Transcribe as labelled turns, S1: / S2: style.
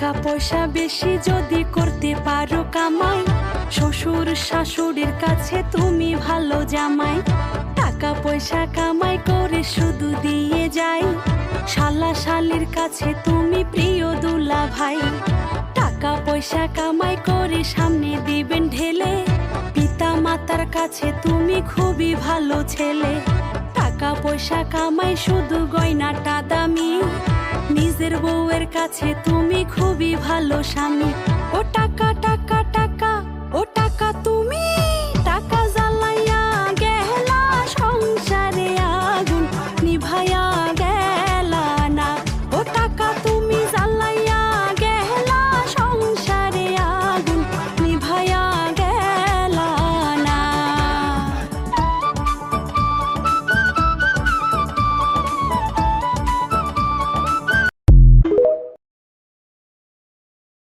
S1: টাকা পয়সা বেশি যদি করতে পারো কামাই, শ্বশুর শাশুড়ির কাছে তুমি ভালো জামাই। টাকা পয়সা কামাই করে শুধু দিয়ে যাই, শালা শালির কাছে তুমি প্রিয় দুলা ভাই। টাকা পয়সা কামাই করে সামনে দিবেন ঢেলে, পিতা মাতার কাছে তুমি খুবই ভালো ছেলে। টাকা পয়সা কামাই শুধু গয়নাটা দামি, নিজের বউয়ের কাছে তুমি খুবই ভালো স্বামী। ও টাকা